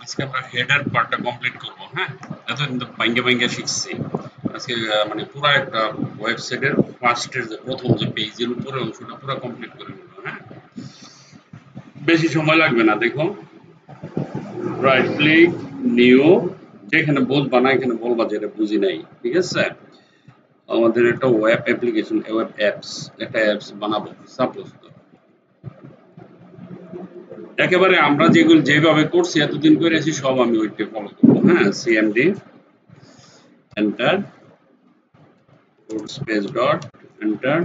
আজকে আমরা হেডার পার্টটা কমপ্লিট করব। হ্যাঁ, এতদিন তো ভাঙ্গে ভাঙ্গে শিখছি। আজকে মানে পুরো একটা ওয়েবসাইটের ফার্স্টের যে প্রথম যে পেজের উপরে অংশটা পুরো কমপ্লিট করে নেব। হ্যাঁ, বেশি সময় লাগবে না। দেখো, রাইট ক্লিক, নিউ, যেখানে বলবা না এখানে বলবা যে এটা বুঝি নাই। ঠিক আছে, আমাদের একটা ওয়েব অ্যাপ্লিকেশন, ওয়েব অ্যাপস, একটা অ্যাপস বানাবো। সাপোজ একেবারে আমরা যেগুলো যেভাবে করছি এতদিন করেছি সব আমি ওইটা ফলো করবো। হ্যাঁ, CMD enter, space dot enter,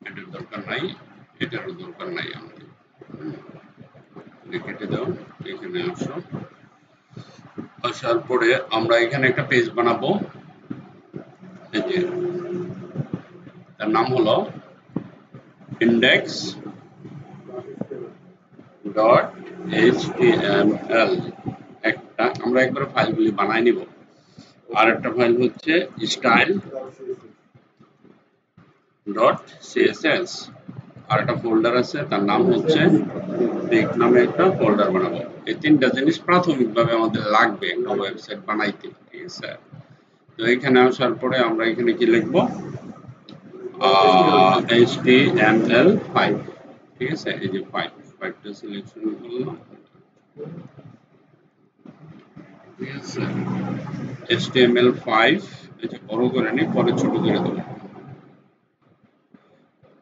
এটার দরকার নাই, এটারও দরকার নাই আমাদের। কেটে দাও, এখানে আসো। আসার পরে আমরা এখানে একটা পেজ বানাবো। এই যে তার নাম হলো ইন্ডেক্স ডট এইচটিএমএল। একটা আমরা একবার ফাইলগুলি বানাই নিব। আর একটা ফাইল হচ্ছে স্টাইল ডট সিএসএস। আর একটা ফোল্ডার আছে, তার নাম হচ্ছে পিক নামে একটা ফোল্ডার বানাবো। এই তিনটা জিনিস প্রাথমিকভাবে আমাদের লাগবে একটা ওয়েবসাইট বানাইতে। ঠিক আছে, তো এখানে আসার পরে আমরা এখানে কি লিখবো, HTML5। ঠিক আছে, এই যে ফাইলটা সিলেকশন করলাম। ঠিক আছে, HTML5 এই যে বড় করে নি, পরে ছোট করে দেবো।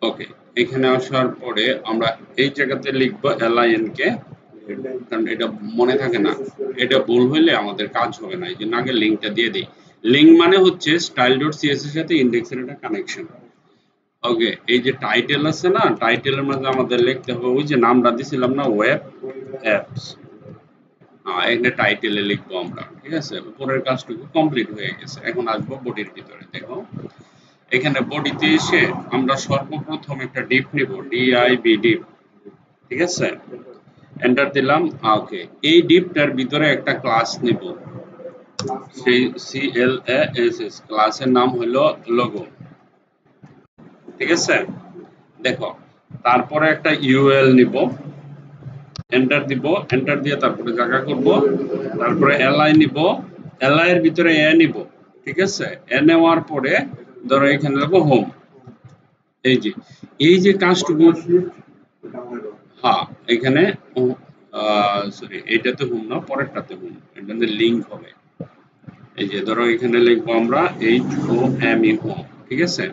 ওকে, এখানে আসার পরে আমরা এই জায়গাতে লিখবো LIN কে, কারণ এটা মনে থাকে না, এটা ভুল হইলে আমাদের কাজ হবে না। এই জন্য আগে লিংকটা দিয়ে দিই। লিংক মানে হচ্ছে style.cs এর সাথে ইন্ডেক্সের একটা কানেকশন। ওকে, এই যে টাইটেল আছে না, টাইটেলের মধ্যে আমাদের লিখতে হবে ওই যে নামটা দিছিলাম না, ওয়েব অ্যাপস। এখানে টাইটেলে লিখবো আমরা। ঠিক আছে, উপরের কাজটুকু কমপ্লিট হয়ে গেছে। এখন আসবো বডির ভিতরে। দেখো, এখানে বডিতে এসে আমরা সর্বপ্রথম একটা ডিপ নিব, ডিআইবি ডিপ। ঠিক আছে, এন্টার দিলাম। ওকে, এই ডিপটার ভিতরে একটা ক্লাস নিব, সেই CLASS ক্লাসের নাম হলো লোগো। ঠিক আছে, দেখো, তারপরে একটা ইউএল নিব, এন্টার দিব, এন্টার দিয়ে তারপরে জায়গা করব, তারপরে এলআই নিব, এলআই এর ভিতরে এ নিব। ঠিক আছে, এ নেওয়ার পরে ধরো এখানে লিখবো হোম। এই যে কাজটুকু, হ্যাঁ এখানে সরি, এইটাতে হোম না, পরেরটাতে হোম, এটাতে লিংক হবে। এই যে ধরো এখানে লিখবো আমরা HOME হোম। ঠিক আছে,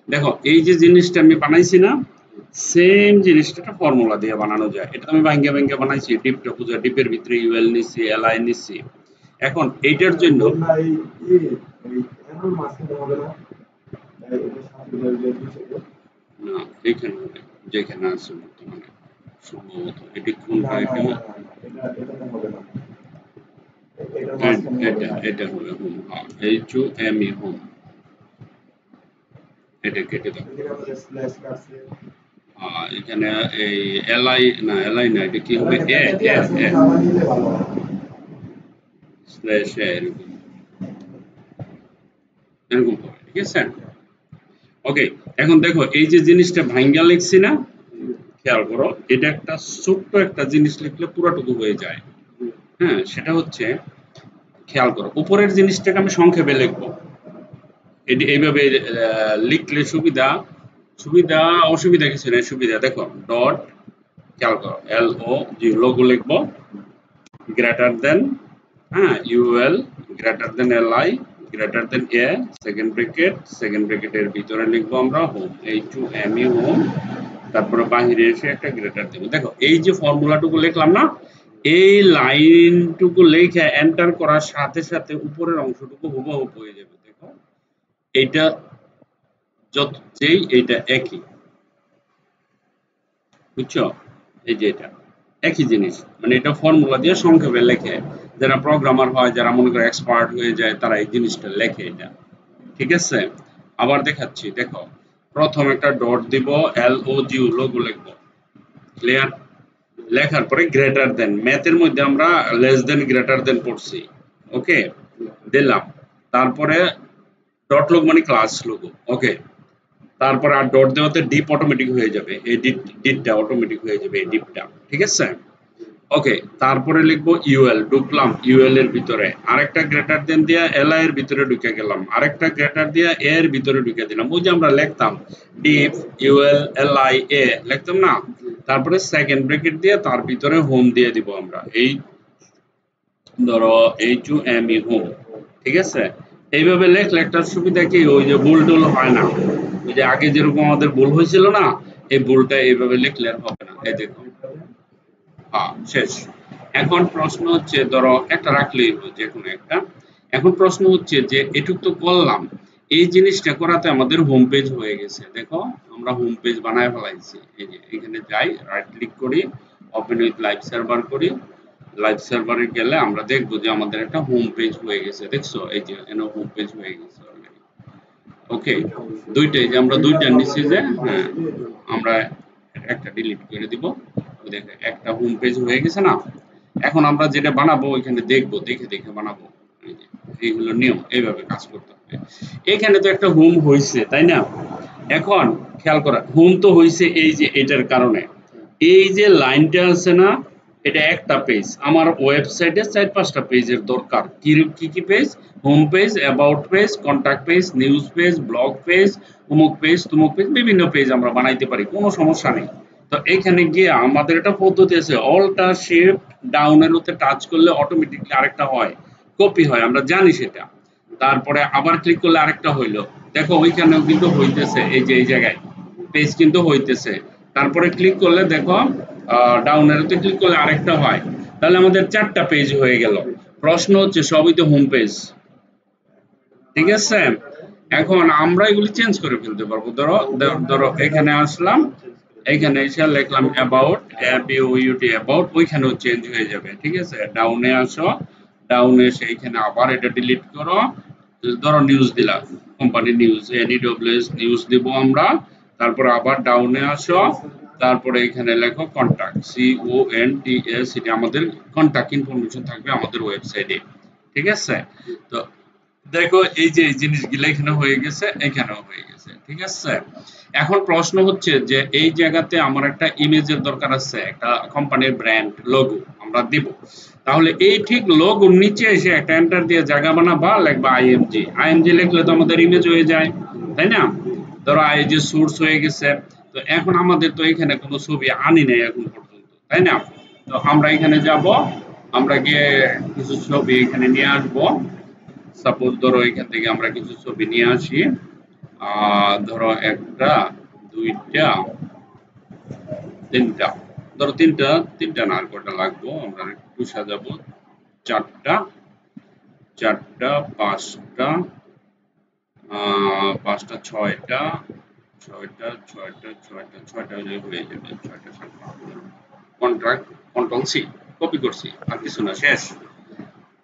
দেখো এই যে জিনিসটা আমি বানাইছি না, সেম জিনিসটা ফর্মুলা দিয়ে বানানো যায়। এটা আমি ভাঙ্গে ভাঙ্গে বানাইছি। ডিপটা বুঝা, ডিপের ভিতরে ইউএল নিছি, এলআই নিছি। এখন এইটার জন্য না, এখানে হবে যেখানে আছে বর্তমানে সম্ভবত। এটি কোনটা, এটা এটা হবে হোম। হ্যাঁ, HOME হোম, এটা কেটে দাও। এখানে এই এলআই না, এলআই না, এটা কি হবে, এ এ এ স্ল্যাশ এ, এরকম এরকম হবে। ঠিক আছে, ওকে। এখন দেখো এই যে জিনিসটা ভাঙ্গা লিখছি না, খেয়াল করো, এটা একটা ছোট্ট একটা জিনিস লিখলে পুরাটুকু হয়ে যায়। হ্যাঁ, সেটা হচ্ছে, খেয়াল করো, উপরের জিনিসটাকে আমি সংক্ষেপে লিখবো। এটি এইভাবে লিখলে সুবিধা, সুবিধা অসুবিধা কিছু নেই। সুবিধা দেখো, ডট, খেয়াল করো, LOG লোগো লিখবো, গ্রেটার দেন, হ্যাঁ, UL greater than LI greater than A, second bracket, সেকেন্ড ব্র্যাকেটের ভিতরে লিখবো আমরা হোম, HOME হোম। তারপরে বাহিরে এসে একটা গ্রেটার দেবো। দেখো এই যে ফর্মুলাটুকু লিখলাম না, এই লাইনটুকু লিখে এন্টার করার সাথে সাথে উপরের অংশটুকু হুবহু হয়ে যাবে। দেখো এইটা যেই এইটা একই, বুঝছো? এই যে এটা একই জিনিস, মানে এটা ফর্মুলা দিয়ে সংক্ষেপে লেখে। যারা প্রোগ্রামার হয়, যারা মনে করে এক্সপার্ট হয়ে যায়, তারা এই জিনিসটা লেখে এটা। ঠিক আছে, আবার দেখাচ্ছি। দেখো, প্রথম একটা ডট দিব, LOG লোগো লিখবো। ক্লিয়ার? লেখার পরে গ্রেটার দেন, ম্যাথের মধ্যে আমরা লেস দেন গ্রেটার দেন পড়ছি। ওকে, দিলাম। তারপরে ডট লোগো মানে ক্লাস লোগো। ওকে, তারপরে আর ডট দেওয়াতে ডিপ অটোমেটিক হয়ে যাবে, এই ডিপটা অটোমেটিক হয়ে যাবে, এই ডিপটা, ঠিক আছে। ওকে, তারপরে লিখবো ইউএল, ঢুকলাম ইউএল এর ভিতরে, আরেকটা গ্রেটার দেন দিয়া এলআই এর ভিতরে ঢুকে গেলাম, আরেকটা গ্রেটার দিয়া এ এর ভিতরে ঢুকে দিলাম, ওই যে আমরা লিখতাম ডিপ ইউএল এলআই এ লিখতাম না, তারপরে সেকেন্ড ব্র্যাকেট দিয়ে তার ভিতরে হোম দিয়ে দিব আমরা, এই ধরো HOME হোম, ঠিক আছে। এইভাবে লেখলে একটা সুবিধা কি, ওই যে ভুল টুল হয় না, ওই যে আগে যেরকম আমাদের ভুল হয়েছিল না, এই ভুলটা এইভাবে লিখলে আর হবে না। এই দেখো, শেষ। এখন প্রশ্ন হচ্ছে, ধরো একটা রাখলেই হলো, যে কোনো একটা। এখন প্রশ্ন হচ্ছে যে এটুক তো করলাম, এই জিনিসটা করাতে আমাদের হোম পেজ হয়ে গেছে, দেখো আমরা হোম পেজ বানায় ফেলাইছি। এই যে এখানে যাই, রাইট ক্লিক করি, ওপেন উইথ লাইভ সার্ভার করি, লাইভ সার্ভারে গেলে আমরা দেখবো যে আমাদের একটা হোম পেজ হয়ে গেছে, দেখছো এই যে এখানে হোম পেজ হয়ে গেছে অলরেডি। ওকে, দুইটাই যে আমরা দুইটা নিচে যে, হ্যাঁ আমরা একটা ডিলিট করে দিব, দেখো একটা হোম পেজ হয়ে গেছে না। এখন আমরা যেটা বানাবো ওইখানে দেখবো, দেখে দেখে বানাবো, এই যে এইগুলো নিয়ম, এইভাবে কাজ করতে হবে। এখানে তো একটা হোম হইছে, তাই না? এখন খেয়াল করা, হোম তো হইছে এই যে এটার কারণে, এই যে লাইনটা আছে না, এটা একটা পেজ, আমার ওয়েবসাইটে 4-5টা পেজের দরকার। কি কি page? Home page, about page, contact page, news page, blog page, অমুক পেজ, তমুক পেজ, বিভিন্ন পেজ আমরা বানাইতে পারি, কোনো সমস্যা নেই। তো এখানে গিয়ে আমাদের একটা পদ্ধতি আছে, অলটা শিফট ডাউনের উপরে টাচ করলে অটোমেটিকলি আরেকটা হয়, কপি হয়, আমরা জানি সেটা। তারপরে আবার ক্লিক করলে আরেকটা হইলো, দেখো ওইখানেও কিন্তু হইতেছে, এই যে এই জায়গায় পেজ কিন্তু হইতেছে। তারপরে ক্লিক করলে দেখো ডাউন এরোতে ক্লিক করলে আরেকটা হয়, তাহলে আমাদের 4টা পেজ হয়ে গেল। প্রশ্ন হচ্ছে সবই তো হোম পেজ, ঠিক আছে। এখন আমরা এগুলি চেঞ্জ করে ফেলতে পারবো, ধরো ধরো এখানে আসলাম, এখানে এসে লিখলাম অ্যাবাউট, অ্যাবাউট, ওইখানেও চেঞ্জ হয়ে যাবে, ঠিক আছে। ডাউনে আসো, ডাউনে এসে এখানে আবার এটা ডিলিট করো, ধরো নিউজ দিলাম, কোম্পানি নিউজ, NEWS নিউজ দিব আমরা। তারপর আবার ডাউনে আসো, তারপরে এখানে লেখো কন্টাক্ট, CONTS, এটা আমাদের কন্টাক্ট ইনফরমেশন থাকবে আমাদের ওয়েবসাইটে, ঠিক আছে। তো দেখো এই যে এই জিনিসগুলো এখানে হয়ে গেছে, এখানেও হয়ে গেছে, ঠিক আছে। এখন প্রশ্ন হচ্ছে যে এই জায়গাতে আমার একটা ইমেজের দরকার আছে, একটা কোম্পানির ব্র্যান্ড লোগো আমরা দিব। তাহলে এই ঠিক লোগোর নিচে এসে একটা এন্টার দিয়ে জায়গা বানাবা, লিখবা IMG লিখলে তো আমাদের ইমেজ হয়ে যায়, তাই না? ধরো এই যে সোর্স হয়ে গেছে। তো এখন আমাদের তো এখানে কোনো ছবি আনি নাই এখন পর্যন্ত, তাই না? তো আমরা এখানে যাব, আমরা গিয়ে কিছু ছবি এখানে নিয়ে আসবো। সাপোজ ধরো এখান থেকে আমরা কিছু ছবি নিয়ে আসি, ধরো একটা, দুইটা, তিনটা, ধরো তিনটা না, আর কটা লাগবো, আমরা একটু সাজাবো, চারটা, পাঁচটা, ছয়টা, হলে হয়ে যাবে, কন্ট্রোল সি, কপি করছি, আর কিছু না, শেষ।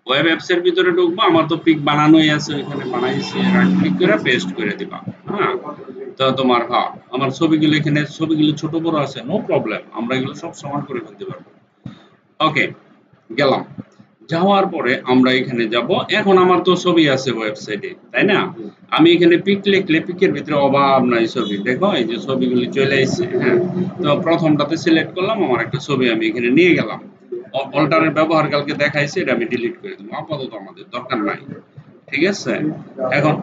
ওয়েব অ্যাপস এর ভিতরে ঢুকবো, আমার তো পিক বানানোই আছে, ওইখানে বানাইছি, রাইট ক্লিক করে পেস্ট করে দিবা। হ্যাঁ, তো তোমার আমার ছবিগুলো এখানে, ছবিগুলো ছোট বড় আছে, নো প্রবলেম, আমরা এগুলো সব সমান করে ফেলতে পারবো। ওকে, গেলাম, যাওয়ার পরে আমরা এখানে যাব। এখন আমার তো ছবি আছে ওয়েবসাইটে, তাই না? আমি এখানে পিক লিখলে পিকের ভিতরে অভাব নাই ছবি, দেখো এই যে ছবিগুলি চলে আসছে। হ্যাঁ, তো প্রথমটাতে সিলেক্ট করলাম, আমার একটা ছবি আমি এখানে নিয়ে গেলাম, অল্টারের ব্যবহার কালকে দেখাইছে, এটা আমি ডিলিট করে দেবো, আপাতত আমাদের দরকার নাই, ঠিক আছে। এখন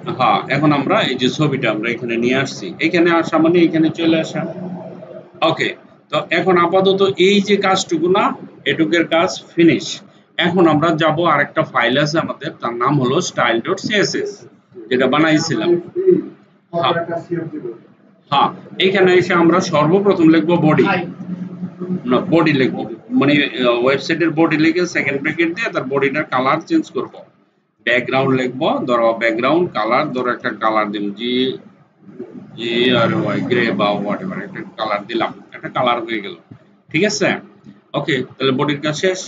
এখন আমরা এই যে ছবিটা আমরা এখানে নিয়ে আসছি, এখানে আসা মানে এখানে চলে আসা। ওকে, তো এখন আপাতত এই যে কাজটুকু না, এটুকের কাজ ফিনিশ। এখন আমরা যাব, আরেকটা ফাইল আছে আমাদের, তার নাম হলো style.css, যেটা বানাইছিলাম। এখানে এসে আমরা সর্বপ্রথম লিখবো বডি, না বডি লিখবো, মানে ওয়েবসাইটের বডি লিখে সেকেন্ড ব্র্যাকেট দিয়ে তার বডিটার কালার চেঞ্জ করব। ব্যাকগ্রাউন্ড লিখবো, ধরো ব্যাকগ্রাউন্ড কালার, ধরো একটা কালার দিন GRY গ্রে বা হোয়াটএভার একটা কালার দিলাম, একটা কালার হয়ে গেল, ঠিক আছে। ওকে, তাহলে বডির কাজ শেষ।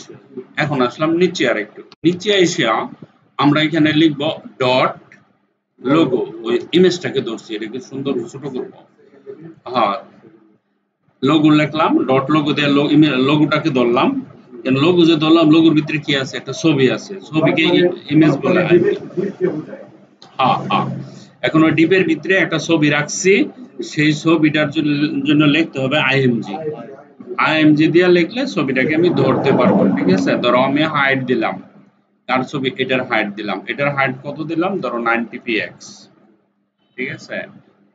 এখন আসলাম নিচে, আর একটু নিচে এসে আমরা এখানে লিখব ডট লোগো, ওই ইমেজটাকে ধরছি, এটাকে সুন্দর ছোট করব। লোগো লিখলাম, ডট লোগো দিয়ে লোগোটাকে ধরলাম, লোগো যে ধরলাম, লোগোর ভিতরে কি আছে, একটা ছবি আছে, ছবিকে ইমেজ বলে। এখন ওই ডিপের ভিতরে একটা ছবি রাখছি, সেই ছবিটার জন্য লিখতে হবে আইএমজি। আইএমজি দিয়ে লিখলে ছবিটাকে আমি ধরতে পারবো, ঠিক আছে। ধরো আমি হাইট দিলাম, কার ছবি, এটার হাইট দিলাম, এটার হাইট কত দিলাম, ধরো 90px, ঠিক আছে।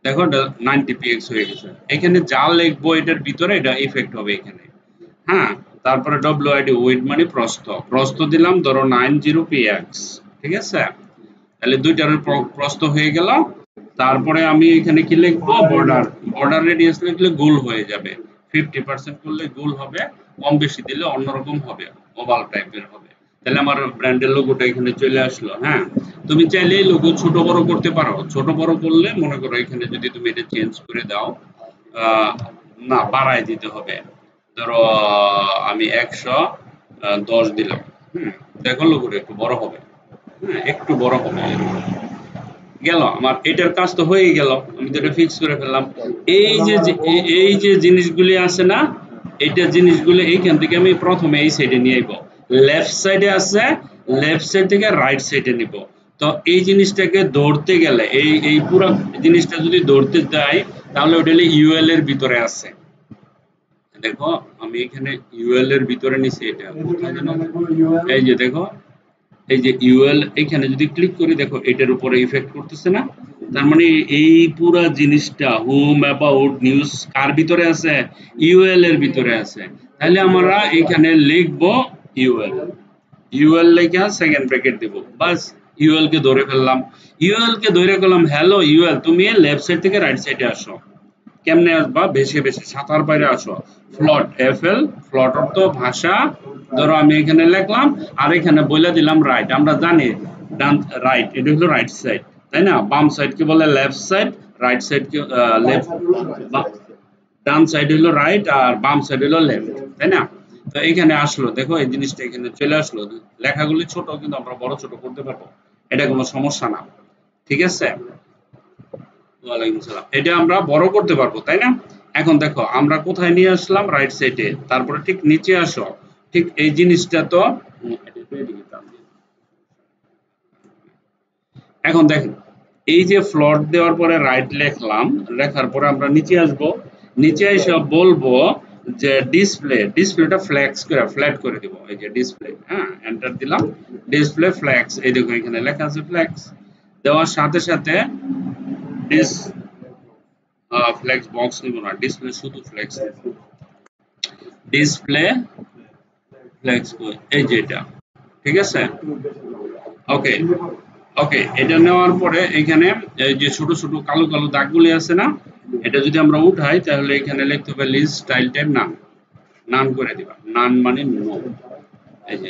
দেখো 90px হয়ে গেছে। এখানে যা লিখবো এটার ভিতরে এটা ইফেক্ট হবে এখানে। হ্যাঁ, তারপরে WID উইড মানে প্রস্থ, প্রস্থ দিলাম ধরো 90px, ঠিক আছে। তাহলে দুইটার প্রস্থ হয়ে গেল। তারপরে আমি এখানে কি লিখবো, বর্ডার, বর্ডার রেডিয়াস লিখলে গোল হয়ে যাবে, 50% করলে গোল হবে, কম বেশি দিলে অন্যরকম হবে, ওভাল টাইপের হবে। তাহলে আমার ব্র্যান্ডের লোগোটা এখানে চলে আসলো। হ্যাঁ, তুমি চাইলে এই লোগো ছোট বড় করতে পারো। ছোট বড় করলে মনে করো এখানে যদি তুমি এটা চেঞ্জ করে দাও, না বাড়ায় দিতে হবে, ধরো আমি 110 দিলাম। হুম, দেখো লোগোটা একটু বড় হবে। হ্যাঁ, একটু বড় হবে এরকম। গেল আমার এটার কাজ তো হয়ে গেল, আমি তো এটা ফিক্স করে ফেললাম। এই যে জিনিসগুলি আছে না, এইটা জিনিসগুলো এইখান থেকে আমি প্রথমে এই সাইডে নিয়ে আইব, লেফট সাইডে আছে, লেফট সাইড থেকে রাইট সাইডে নিব। তো এই জিনিসটাকে ধরতে গেলে এই পুরো জিনিসটা যদি ধরতে যাই, তাহলে ওটা ইউএল এর ভিতরে আছে। দেখো আমি এখানে ইউএল এর ভিতরে নিছি, এটা কোথায় যেন, এই যে দেখো, এই যে ইউএল, এখানে যদি ক্লিক করি দেখো এটার উপরে ইফেক্ট করতেছে না। তার মানে এই পুরা জিনিসটা হোম অ্যাবাউট নিউজ কার ভিতরে আছে, ইউএল এর ভিতরে আছে। তাহলে আমরা এখানে লিখবো ইউএল, ইউএল লেখা সেকেন্ড ব্র্যাকেট দিব, বাস ইউএল কে ধরে ফেললাম। ইউএল কে ধরে গেলাম, হ্যালো ইউএল তুমি লেফট সাইড থেকে রাইট সাইডে আসো। কেমনে আসবা, বেশি বেশি সাঁতার বাইরে আসো। ফ্লট, এফএল, ফ্লট অর্থ ভাষা, ধরো আমি এখানে লিখলাম, আর এখানে বলে দিলাম রাইট। আমরা জানি ডান রাইট এটা হলো রাইট সাইড, তাই না। বাম সাইড কে বলে লেফট সাইড, রাইট সাইড কে লেফট, ডান সাইড হলো রাইট আর বাম সাইড হলো লেফট, তাই না। তো এখানে আসলো, দেখো এই জিনিসটা এখানে চলে আসলো। লেখাগুলি ছোট কিন্তু আমরা বড় ছোট করতে পারবো, এটা কোনো সমস্যা না, ঠিক আছে। ওয়ালাইকুম সালাম। এটা আমরা বড় করতে পারবো, তাই না। এখন দেখো আমরা কোথায় নিয়ে আসলাম, রাইট সাইডে, তারপরে ঠিক নিচে আসো, ঠিক এই জিনিসটা তো এখন দেখেন, এই যে ফ্লট দেওয়ার পরে রাইট লিখলাম, লেখার পরে আমরা নিচে আসব, নিচে এসে বলবো যে ডিসপ্লে, ডিসপ্লেটা ফ্ল্যাক্স করে ফ্ল্যাট করে দিব, এই যে ডিসপ্লে, হ্যাঁ এন্টার দিলাম, ডিসপ্লে ফ্ল্যাক্স, এই দেখো এখানে লেখা আছে ফ্ল্যাক্স। দেওয়ার সাথে সাথে ডিস ফ্লেক্স বক্স নিব না, ডিসপ্লে শুধু ফ্লেক্স, ডিসপ্লে ফ্লেক্স, এই যে এটা, ঠিক আছে। ওকে, ওকে, এটা নেওয়ার পরে এখানে এই যে ছোট ছোট কালো কালো দাগগুলি আছে না, এটা যদি আমরা উঠাই তাহলে এখানে লিখতে হবে লিস্ট স্টাইল টাইপ নান, নান করে দিবা, নান মানে নো, এই যে,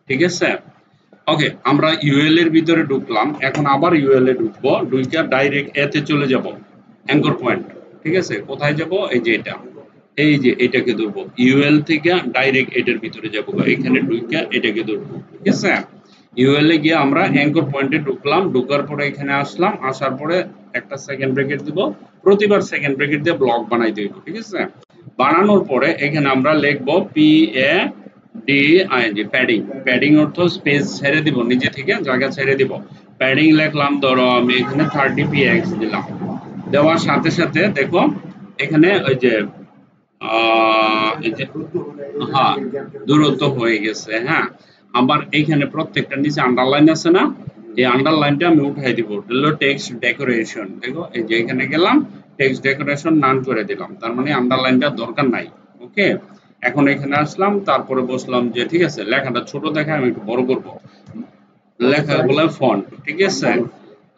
ঠিক আছে। ওকে, আমরা ইউএল এর ভিতরে ঢুকলাম, এখন আবার ইউএল এ ঢুকবো, ঢুকে ডাইরেক্ট এতে চলে যাব, অ্যাঙ্কর পয়েন্ট, ঠিক আছে। কোথায় যাব, এই যে এটা, এই যে এটাকে ধরবো, ইউএল থেকে ডাইরেক্ট এটার ভিতরে যাব, এখানে ঢুকে এটাকে ধরবো, ঠিক আছে। ইউএল এ গিয়ে আমরা অ্যাঙ্কর পয়েন্টে ঢুকলাম, ঢুকার পরে এখানে আসলাম, আসার পরে একটা সেকেন্ড ব্র্যাকেট দিব, প্রতিবার সেকেন্ড ব্র্যাকেট দিয়ে ব্লক বানাই দিব, ঠিক আছে। বানানোর পরে এখানে আমরা লিখবো PADING, প্যাডিং, প্যাডিং অর্থ স্পেস ছেড়ে দিব, নিজে থেকে জায়গা ছেড়ে দিব, প্যাডিং লিখলাম, ধরো আমি এখানে 30px দিলাম। দেওয়ার সাথে সাথে দেখো এখানে ওই যে এই যে, হ্যাঁ দূরত্ব হয়ে গেছে। হ্যাঁ, আবার এইখানে প্রত্যেকটা নিচে আন্ডারলাইন আছে না, এই আন্ডারলাইনটা আমি উঠাই দিব, হলো টেক্সট ডেকোরেশন। দেখো এই যে এখানে গেলাম, টেক্সট ডেকোরেশন নান করে দিলাম, তার মানে আন্ডারলাইনটা দরকার নাই। ওকে, এখন এখানে আসলাম, তারপরে বসলাম যে ঠিক আছে লেখাটা ছোট দেখায় আমি একটু বড় করব, লেখাগুলো ফন্ট, ঠিক আছে।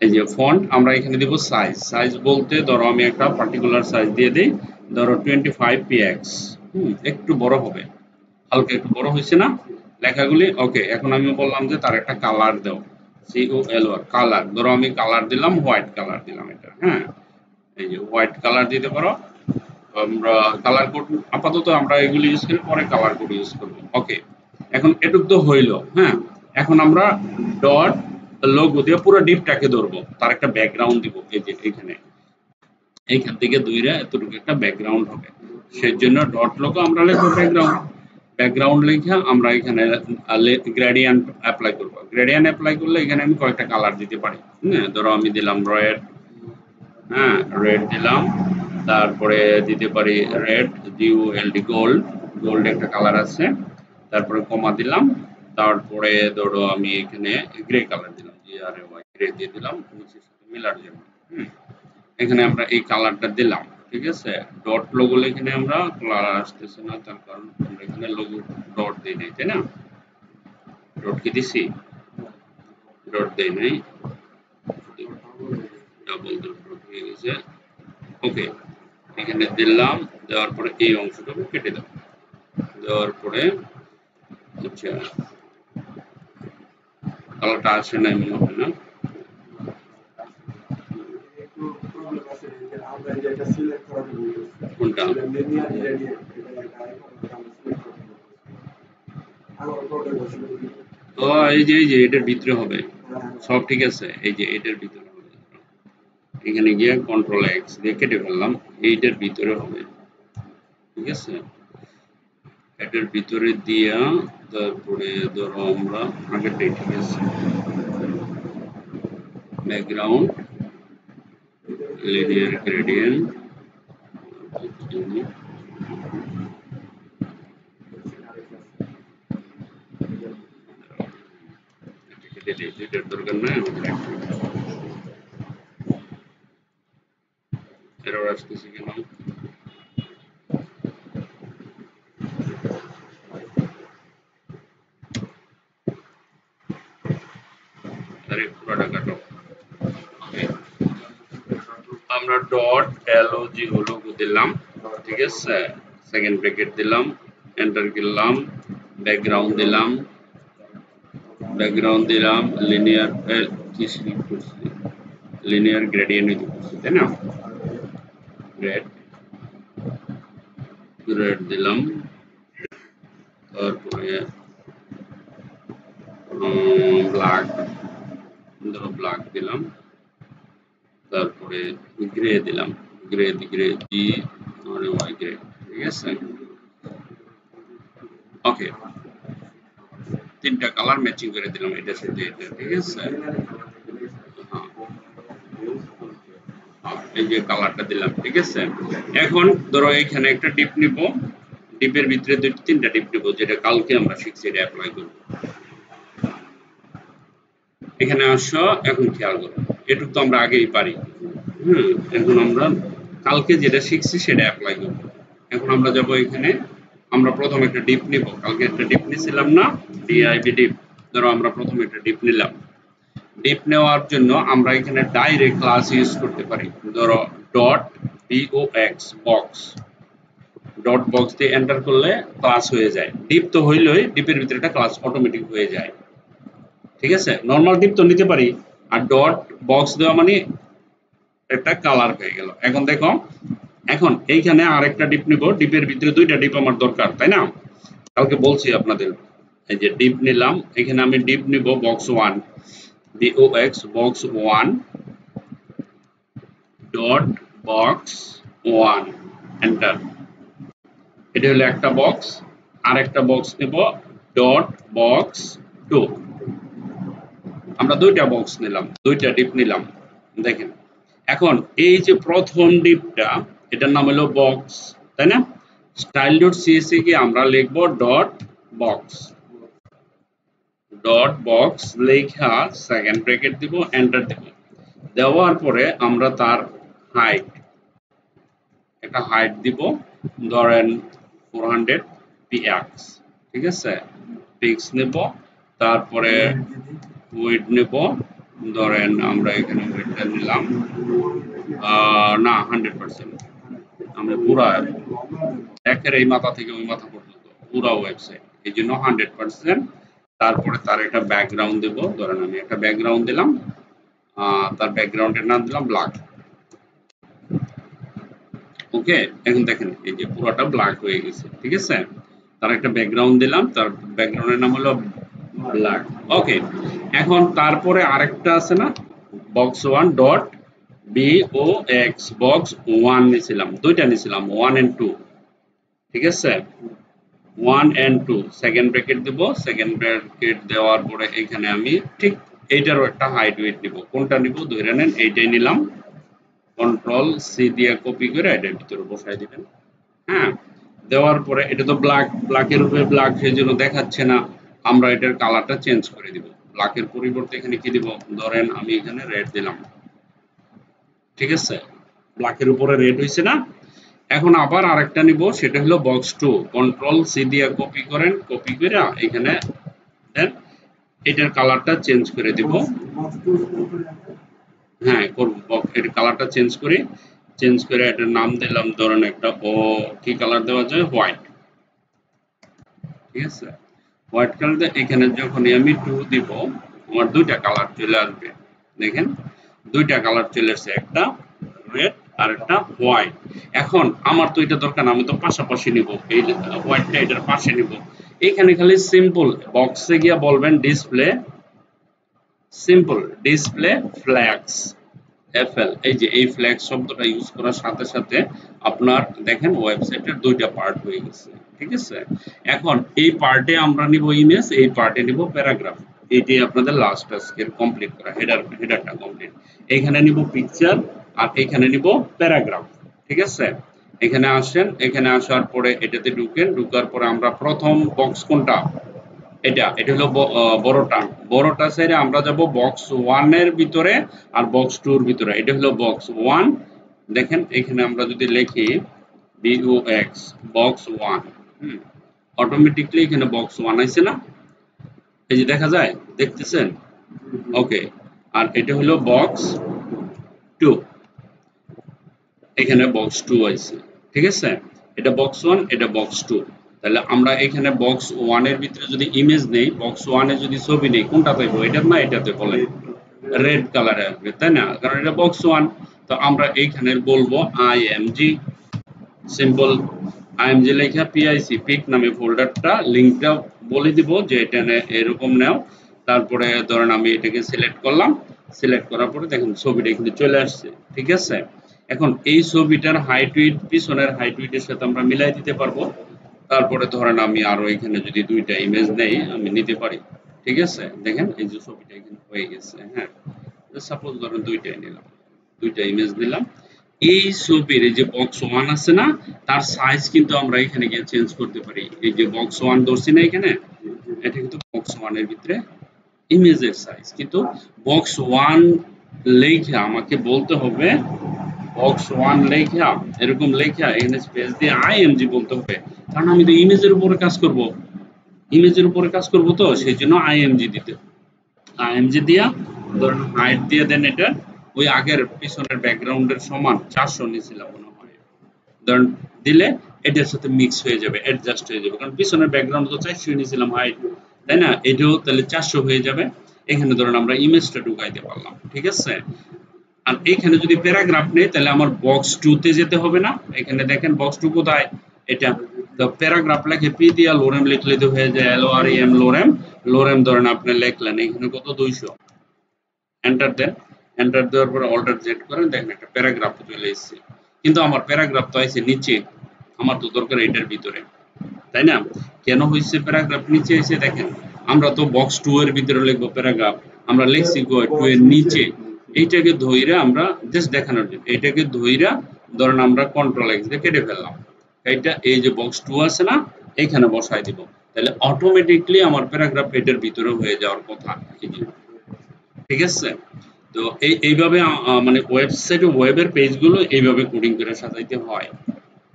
এই যে ফন্ট আমরা এখানে দিব সাইজ, সাইজ বলতে ধরো আমি একটা পার্টিকুলার সাইজ দিয়ে দিই, ধরো 25px, একটু বড় হবে, হালকা একটু বড় হয়েছে না লেখাগুলি। ওকে, এখন আমি বললাম যে তার একটা কালার দাও, COLR কালার, ধরো আমি কালার দিলাম হোয়াইট কালার দিলাম এটা, হ্যাঁ এই যে হোয়াইট কালার দিতে পারো। আমরা কালার কোড আপাতত আমরা এগুলি ইউজ করি, পরে কালার কোড ইউজ করব। ওকে, এখন এটুক তো হইলো। হ্যাঁ, এখন আমরা ডট লোগো দিয়ে পুরো ডিপটাকে ধরবো, তার একটা ব্যাকগ্রাউন্ড দিব, এই যে এখানে এইখান থেকে দুইরা এতটুকু একটা ব্যাকগ্রাউন্ড হবে, সেই জন্য ডট লোগো আমরা লিখবো ব্যাকগ্রাউন্ড, ব্যাকগ্রাউন্ড লিখে আমরা এখানে গ্রেডিয়েন্ট অ্যাপ্লাই করব। গ্রেডিয়েন্ট অ্যাপ্লাই করলে এখানে আমি কয়েকটা কালার দিতে পারি, হ্যাঁ ধরো আমি দিলাম রেড, হ্যাঁ রেড দিলাম, তারপরে দিতে পারি রেড GOLD গোল্ড, গোল্ড একটা কালার আছে, তারপরে কমা দিলাম, তারপরে ধরো আমি এখানে গ্রে কালার দিলাম, GRAY গ্রে দিয়ে দিলাম নিচের সাথে মিলার জন্য। এখানে আমরা এই কালারটা দিলাম, ঠিক আছে। ডট লোগো এখানে আমরা কালার আসতেছে না, তার কারণ আমরা এখানে লোগো ডট দিই নাই, তাই না? ডট কি দিছি? ডট দেই নাই, ডাবল ডট হয়ে গেছে। ওকে, এখানে দিলাম, দেওয়ার পরে এই অংশটাকে কেটে দাও, দেওয়ার পরে আচ্ছা কালারটা আসে নাই মনে হয় না, কোনটা? ও এই যে এটার ভিতরে হবে, সব ঠিক আছে, এই যে এটার ভিতরে হবে, এখানে গিয়ে কন্ট্রোল এক্স দিয়ে কেটে ফেললাম, এইটার ভিতরে হবে, ঠিক আছে। এটার ভিতরে দিয়া তারপরে ধরো আমরা আগেরটাই, ঠিক আছে, ব্যাকগ্রাউন্ড লিনিয়ার গ্রেডিয়েন্ট কেটে দিই, এটার দরকার নাই আমাদের, এরর আসতেছে কেন? আরে পুরোটা কাটো। আমরা ডট LOG হলো দিলাম, ঠিক আছে, সেকেন্ড ব্র্যাকেট দিলাম, এন্টার করলাম, ব্যাকগ্রাউন্ড দিলাম, লিনিয়ার কি সিলেক্ট করছি, লিনিয়ার গ্রেডিয়েন্ট করছি, তাই না? রেড রেড দিলাম, তারপরে ব্ল্যাক, ধরো ব্ল্যাক দিলাম, তারপরে গ্রে দিলাম, গ্রে GRAY গ্রে, ঠিক আছে। ওকে, তিনটা কালার ম্যাচিং করে দিলাম এটার সাথে এটা, ঠিক আছে। এই যে কালারটা দিলাম, ঠিক আছে। এখন ধরো এখানে একটা ডিপ নিব, ডিপের ভিতরে তিনটা ডিপ নিব, যেটা কালকে আমরা শিখছি, এটা অ্যাপ্লাই করব। এখানে আসো, এখন খেয়াল করো, এটুক তো আমরা আগেই পারি, এখন আমরা কালকে যেটা শিখছি সেটা অ্যাপ্লাই করব। এখন আমরা যাব এখানে, আমরা প্রথম একটা ডিপ নিব, কালকে একটা ডিপ নিছিলাম না, DIB ডিপ, ধরো আমরা প্রথম একটা ডিপ নিলাম। ডিপ নেওয়ার জন্য আমরা এখানে ডাইরেক্ট ক্লাস ইউজ করতে পারি, ধরো dot BOX box, dot box দিয়ে এন্টার করলে ক্লাস হয়ে যায়, ডিপ তো হইলই, ডিপের ভিতরে একটা ক্লাস অটোমেটিক হয়ে যায়, ঠিক আছে। নরমাল ডিপ তো নিতে পারি, আর ডট বক্স দেওয়া মানে একটা কালার হয়ে গেল। এখন দেখো, এখন এইখানে আরেকটা ডিপ নিব, ডিপের ভিতরে দুইটা ডিপ আমার দরকার, তাই না? কালকে বলছি আপনাদের, এই যে ডিপ নিলাম, এখানে আমি ডিপ নিব box 1, BOX box 1 dot box 1 enter, এটা হলো একটা বক্স। আর একটা বক্স নেব ডট বক্স 2, আমরা দুইটা বক্স নিলাম, দুইটা ডিপ নিলাম, দেখেন। এখন এই যে প্রথম ডিপটা, এটার নাম হলো বক্স, তাই না? স্টাইল ডট CSS কে আমরা লিখব ডট বক্স লেখা সেকেন্ড ব্র্যাকেট দিব, এন্টার দেব, দেওয়ার পরে আমরা তার হাইট, একটা হাইট দিব, ধরেন 400 px, ঠিক আছে, পিক্স নেব, তারপরে উইড নেব, ধরেন আমরা এখানে উইডটা নিলাম না 100%, আমরা পুরা একের এই মাথা থেকে ওই মাথা পর্যন্ত পুরা ওয়েবসাইট, এই জন্য 100%। তারপরে তার একটা ব্যাকগ্রাউন্ড দেব, ধরেন আমি একটা ব্যাকগ্রাউন্ড দিলাম, তার ব্যাকগ্রাউন্ডের নাম দিলাম ব্ল্যাক। ওকে, এখন দেখেন এই যে পুরোটা ব্ল্যাক হয়ে গেছে, ঠিক আছে। তার একটা ব্যাকগ্রাউন্ড দিলাম, তার ব্যাকগ্রাউন্ডের নাম হলো ব্ল্যাক। ওকে, এখন তারপরে আরেকটা আছে না, বক্স 1 ডট BOX বক্স 1 নিছিলাম, দুইটা নিছিলাম 1 and 2, ঠিক আছে। 1 and 2 সেকেন্ড ব্র্যাকেট দিব, সেকেন্ড ব্র্যাকেট দেওয়ার পরে এখানে আমি ঠিক এইটারও একটা হাইট ওয়েট নিব, কোনটা নিব ধরে নেন, এইটাই নিলাম, কন্ট্রোল সি দিয়ে কপি করে এটার ভিতরে বসাই দিবেন। হ্যাঁ, দেওয়ার পরে এটা তো ব্ল্যাকের উপরে ব্ল্যাক, সেই জন্য দেখাচ্ছে না। আমরা এটার কালারটা চেঞ্জ করে দিব। ব্ল্যাকের পরিবর্তে এখানে কি দিব, ধরেন আমি এখানে রেড দিলাম। ঠিক আছে, ব্ল্যাকের উপরে রেড হয়েছে না। এখন আবার আরেকটা নিব, সেটা হলো বক্স টু। কন্ট্রোল সি দিয়ে কপি করেন, কপি করে এখানে দেন, এটার কালারটা চেঞ্জ করে দিব। হ্যাঁ করব, এর কালারটা চেঞ্জ করি, চেঞ্জ করে এটার নাম দিলাম ধরেন একটা, ও কি কালার দেওয়া যায়, হোয়াইট। ঠিক আছে, হোয়াইট কালার দিয়ে এখানে যখনই আমি 2 দিব, আমার দুইটা কালার চলে আসবে। দেখেন দুইটা কালার চলে আসছে, একটা রেড আর একটা হোয়াইট। এখন আমার তো এটা দরকার না, আমি তো পাশাপাশি নিব, এই হোয়াইটটা এটার পাশে নিব। এখানে খালি সিম্পল বক্সে গিয়া বলবেন display, simple display flags, FL. এই যে এই ফ্ল্যাগ শব্দটা ইউজ করার সাথে সাথে আপনার দেখেন ওয়েবসাইটের দুইটা পার্ট হয়ে গেছে। ঠিক আছে, এখন এই পার্টে আমরা নিব ইমেজ, এই পার্টে নিব প্যারাগ্রাফ। এইটি আপনাদের লাস্ট টাস্কের কমপ্লিট করা, হেডারটা কমপ্লিট। এখানে নিব পিকচার আর এখানে নিব প্যারাগ্রাফ। ঠিক আছে, এখানে আসেন, এখানে আসার পরে এটাতে ঢুকেন, ঢুকার পরে আমরা প্রথম বক্স কোনটা, এটা হলো বড়টা, বড়টা সাইডে আমরা যাব বক্স 1 এর ভিতরে আর বক্স 2 এর ভিতরে। এটা হলো বক্স 1। দেখেন এখানে আমরা যদি লিখি BOX বক্স 1, অটোমেটিক্যালি এখানে বক্স 1 আইছে না, এই যে দেখা যায়, দেখতেছেন? ওকে, আর এটা হলো বক্স 2, এখানে বক্স 2 আইছে। ঠিক আছে, এটা বক্স 1, এটা বক্স 2। তাহলে আমরা এখানে বক্স 1 এর ভিতরে যদি ইমেজ নেই, বক্স 1 এ যদি ছবি নেই, কোনটা পাইবো, এটা না এটাতে বলেন? রেড কালারে আসবে, তাই না? কারণ এটা বক্স 1। তো আমরা এইখানে বলবো IMG, সিম্পল IMG লেখা পিআইসি পিক নামে ফোল্ডারটা লিংকটা বলে দিব যে এটা এরকম নাও। তারপরে ধরেন আমি এটাকে সিলেক্ট করলাম, সিলেক্ট করার পরে দেখেন ছবিটা এখানে চলে আসছে। ঠিক আছে, এখন এই ছবিটার হাইট উইডথ পিছনের হাইট উইডথের সাথে আমরা মিলাই দিতে পারবো। তারপরে ধরেন আমি আরো এখানে যদি দুইটা ইমেজ নেই, আমি নিতে পারি। ঠিক আছে, দেখেন এই যে ছবিটা এখানে হয়ে গেছে। হ্যাঁ, সাপোজ ধরেন দুইটাই নিলাম, দুইটা ইমেজ নিলাম। এই ছবির এই যে বক্স 1 আছে না, তার সাইজ কিন্তু আমরা এখানে গিয়ে চেঞ্জ করতে পারি। এই যে বক্স 1 ধরছি না এখানে, এটা কিন্তু বক্স 1 এর ভিতরে ইমেজের সাইজ, কিন্তু বক্স 1 লেখা আমাকে বলতে হবে, বক্স 1 লেখা, এরকম লেখা এখানে স্পেস দিয়ে আইএমজি বলতে হবে, কারণ আমি তো ইমেজের উপরে কাজ করব, ইমেজের উপরে কাজ করব, তো সেই জন্য আইএমজি দিতে, আইএমজি দিয়া ধরেন হাইট দিয়ে দেন, এটা ওই আগের পিছনের ব্যাকগ্রাউন্ডের সমান 400 নিয়েছিলাম মনে হয়, ধরেন দিলে এটার সাথে মিক্স হয়ে যাবে, অ্যাডজাস্ট হয়ে যাবে, কারণ পিছনের ব্যাকগ্রাউন্ড তো 400 নিয়েছিলাম হাইট, তাই না? এটাও তাহলে 400 হয়ে যাবে। এখানে ধরেন আমরা ইমেজটা ঢুকাইতে পারলাম। ঠিক আছে, আর এখানে যদি প্যারাগ্রাফ নেই, তাহলে আমার বক্স 2 তে যেতে হবে না। এখানে দেখেন বক্স 2 কোথায়, এটা তো প্যারাগ্রাফ লেখে পি দিয়া লোরেম লিখলে তো হয়ে যায় LOREM, লোরেম। লোরেম ধরেন আপনি লিখলেন, এখানে কত, 200, এন্টার দেন। এন্টার দেওয়ার পরে অল্টার জেড করেন, দেখেন একটা প্যারাগ্রাফ চলে এসেছে। কিন্তু আমার প্যারাগ্রাফ তো আছে নিচে, আমার তো দরকার এটার ভিতরে, তাই না? কেন হয়েছে প্যারাগ্রাফ নিচে এসে, দেখেন আমরা তো বক্স 2 এর ভিতরে লিখবো প্যারাগ্রাফ, আমরা লিখছি 2 এর নিচে। এইটাকে ধইরা আমরা জাস্ট দেখানোর জন্য এইটাকে ধইরা ধরেন আমরা কন্ট্রোল এক্স দিয়ে কেটে ফেললাম। এইটা এই যে বক্স 2 আছে না, এখানে বসাই দিব, তাহলে অটোমেটিকলি আমার প্যারাগ্রাফ এটার ভিতরে হয়ে যাওয়ার কথা। ঠিক আছে, তো এইভাবে মানে ওয়েবসাইটে ওয়েবের পেজগুলো এইভাবে কোডিং করে সাজাইতে হয়।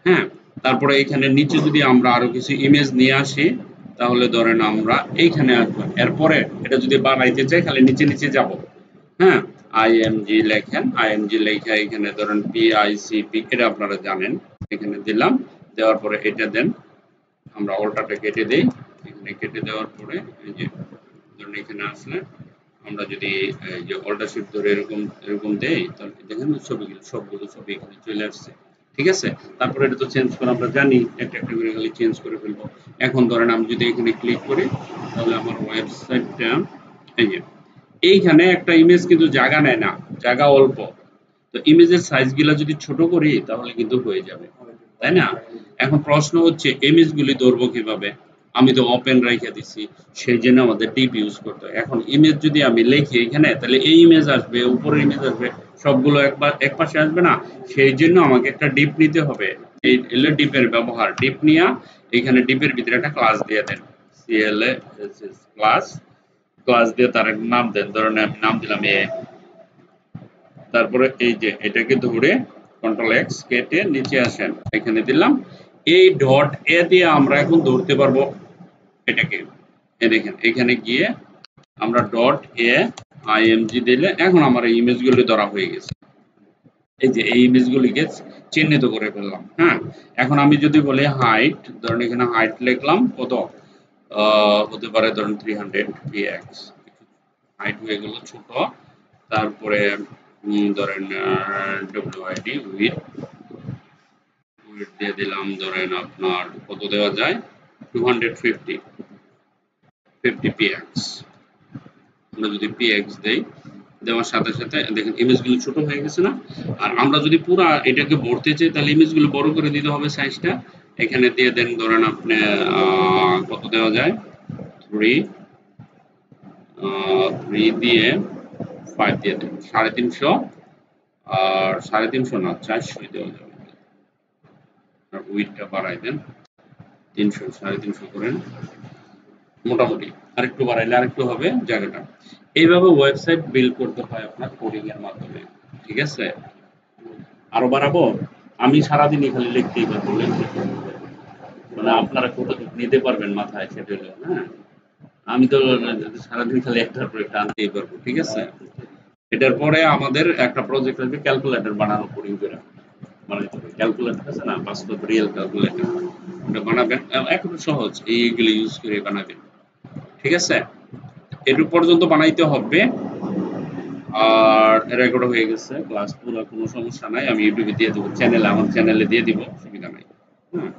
হ্যাঁ, তারপরে এখানে নিচে যদি আমরা আরো কিছু ইমেজ নিয়ে আসি, তাহলে ধরেন আমরা এইখানে আসবো, এরপরে এটা যদি বানাইতে চাই খালি নিচে নিচে যাব। হ্যাঁ, আইএমজি লেখেন, আইএমজি লেখা এখানে ধরেন পিআইসিপি, এটা আপনারা জানেন। এখানে দিলাম, দেওয়ার পরে এটা দেন, আমরা অল্টারটা কেটে দেই। এখানে কেটে দেওয়ার পরে এই যে ধরুন এখানে আসলে আমরা যদি এই যে অল্টার শিফট ধরে এরকম এরকম দেই, তাহলে দেখেন ছবিগুলো সবগুলো ছবি এখানে চলে আসছে। ঠিক আছে, তারপরে এটা তো চেঞ্জ করে আমরা জানি, একটা একটা করে খালি চেঞ্জ করে ফেলবো। এখন ধরেন আমি যদি এখানে ক্লিক করি, তাহলে আমার ওয়েবসাইটটা এই যে এইখানে একটা ইমেজ কিন্তু জায়গা নেয় না, জায়গা অল্প। তো ইমেজের সাইজ গুলা যদি ছোট করি তাহলে কিন্তু হয়ে যাবে, তাই না? এখন প্রশ্ন হচ্ছে ইমেজগুলি ধরবো কিভাবে? আমি তো ওপেন রেখে দিছি, সেই জন্য আমাদের ডিপ ইউজ করতে হয়। এখন ইমেজ যদি আমি লিখি এখানে, তাহলে এই ইমেজ আসবে, উপরের ইমেজ আসবে, সবগুলো একবার এক পাশে আসবে না, সেই জন্য আমাকে একটা ডিপ নিতে হবে। এই হলো ডিপের ব্যবহার। ডিপ নিয়া এখানে ডিপের ভিতরে একটা ক্লাস দিয়ে দেন, সিএলএ ক্লাস, ক্লাস দিয়ে তার একটা নাম দেন, ধরেন আমি নাম দিলাম এ। তারপরে এই যে এটাকে ধরে কন্ট্রোল এক্স কেটে নিচে আসেন, এখানে দিলাম। এই ডট এ দিয়ে আমরা এখন ধরতে পারবো এটাকে। এই দেখেন এখানে গিয়ে আমরা ডট এ আইএমজি দিলে এখন আমার এই ইমেজগুলো ধরা হয়ে গেছে। এই যে এই ইমেজগুলিকে চিহ্নিত করে ফেললাম। হ্যাঁ, এখন আমি যদি বলি হাইট, ধরেন এখানে হাইট লিখলাম কত, হতে পারে ধরেন 300 px, হাইট হয়ে গেল ছোট। তারপরে ধরেন ডব্লিউআইডি উইথ দিয়ে দিলাম, ধরেন আপনার কত দেওয়া যায়, 250 px। আমরা যদি px দেই, দেওয়ার সাথে সাথে দেখেন ইমেজগুলো ছোট হয়ে গেছে না। আর আমরা যদি পুরো এটাকে ভরতে চাই, তাহলে ইমেজগুলো বড় করে দিতে হবে সাইজটা। এখানে দিয়ে দেন, ধরেন আপনি কত দেওয়া যায়, 3 দিয়ে 5 দিয়ে দেন, 350, আর 350 না 400 দেওয়া যাবে। আর উইডথটা বাড়াই দেন 300, 350 করেন মোটামুটি। আরেকটু বাড়াইলে আরেকটু হবে জায়গাটা। এইভাবে ওয়েবসাইট বিল্ড করতে হয় আপনার কোডিং এর মাধ্যমে। ঠিক আছে, আরো বাড়াবো, আমি সারাদিনই খালি লিখতেই পারবো, মানে আপনারা কতটুকু নিতে পারবেন মাথায় সেটা হলো। হ্যাঁ, আমি তো সারাদিন খালি একটার পর একটা আনতেই পারবো। ঠিক আছে, এটার পরে আমাদের একটা প্রজেক্ট আসবে ক্যালকুলেটর বানানো, কোডিং করে বানাইতে হবে। ক্যালকুলেটর আছে না, বাস্তব রিয়েল ক্যালকুলেটর, ওটা বানাবেন, একদম সহজ, এইগুলো ইউজ করে বানাবেন। ঠিক আছে, এটুকু পর্যন্ত বানাইতে হবে। আর রেকর্ড হয়ে গেছে ক্লাস পুরো, কোনো সমস্যা নাই, আমি ইউটিউবে দিয়ে দেবো, চ্যানেলে, আমার চ্যানেলে দিয়ে দিব, অসুবিধা নাই। হ্যাঁ।